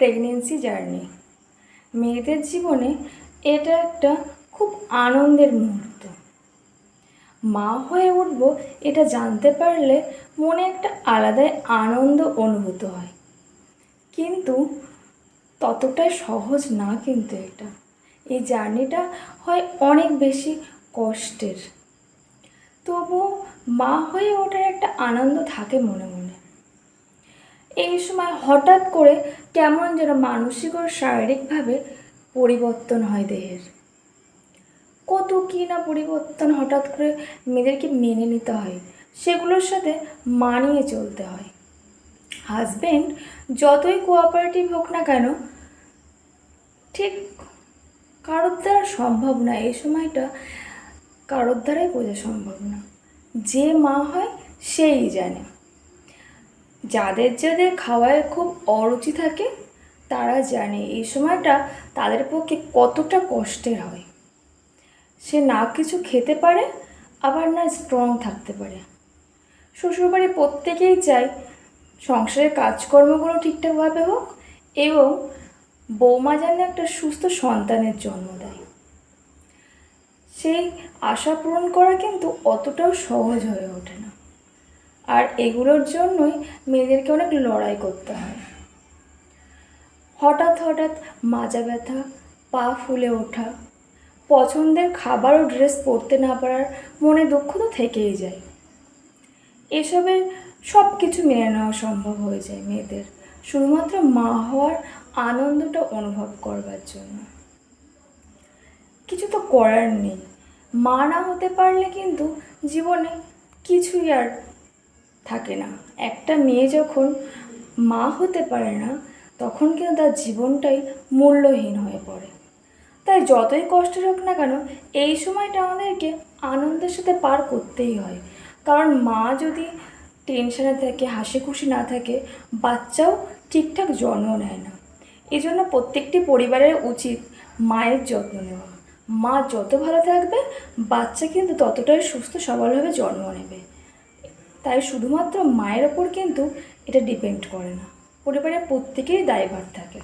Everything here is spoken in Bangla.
প্রেগনেন্সি জার্নি মেয়েদের জীবনে এটা একটা খুব আনন্দের মুহূর্ত। মা হয়ে উঠব এটা জানতে পারলে মনে একটা আলাদাই আনন্দ অনুভূত হয়, কিন্তু ততটাই সহজ না। কিন্তু এই জার্নিটা হয় অনেক বেশি কষ্টের, তবুও মা হয়ে ওঠার একটা আনন্দ থাকে মনে মনে। এই সময় হঠাৎ করে কেমন যেন মানসিক ও শারীরিকভাবে পরিবর্তন হয় দেহের। কত কী না পরিবর্তন হঠাৎ করে মেয়েদেরকে মেনে নিতে হয়, সেগুলোর সাথে মানিয়ে চলতে হয়। হাজবেন্ড যতই কোঅপারেটিভ হোক না কেন, ঠিক কারোর দ্বারা সম্ভব না। এই সময়টা কারোর দ্বারাই বোঝা সম্ভব না। যে মা হয় সেই জানে। যাদের যাদের খাওয়ায় খুব অরুচি থাকে তারা জানে এই সময়টা তাদের পক্ষে কতটা কষ্টের হয়। সে না কিছু খেতে পারে, আবার না স্ট্রং থাকতে পারে। শ্বশুরবাড়ি প্রত্যেকেই চায় সংসারের কাজকর্মগুলো ঠিকঠাকভাবে হোক এবং বৌমা যেন একটা সুস্থ সন্তানের জন্ম দেয়। সেই আশা পূরণ করা কিন্তু অতটাও সহজ হয়ে ওঠে না, আর এগুলোর জন্যই মেয়েদেরকে অনেক লড়াই করতে হয়। হঠাৎ হঠাৎ মাজা ব্যথা, পা ফুলে ওঠা, পছন্দের খাবার ও ড্রেস পরতে না পারার মনে দুঃখ তো থেকেই যায়। এসবের সব কিছু মেনে নেওয়া সম্ভব হয়ে যায় মেয়েদের শুধুমাত্র মা হওয়ার আনন্দটা অনুভব করবার জন্য। কিছু তো করার নেই। মা না হতে পারলে কিন্তু জীবনে কিছুই আর থাকে না। একটা মেয়ে যখন মা হতে পারে না, তখন কিন্তু তার জীবনটাই মূল্যহীন হয়ে পড়ে। তাই যতই কষ্টের হোক না কেন, এই সময়টা আমাদেরকে আনন্দের সাথে পার করতেই হয়। কারণ মা যদি টেনশনে থাকে, হাসি খুশি না থাকে, বাচ্চাও ঠিকঠাক জন্ম নেয় না। এই জন্য প্রত্যেকটি পরিবারের উচিত মায়ের যত্ন নেওয়া। মা যত ভালো থাকবে, বাচ্চা কিন্তু ততটাই সুস্থ সবলভাবে জন্ম নেবে। তাই শুধুমাত্র মায়ের ওপর কিন্তু এটা ডিপেন্ড করে না, পরিবারের প্রত্যেকেরই দায়ভার থাকে।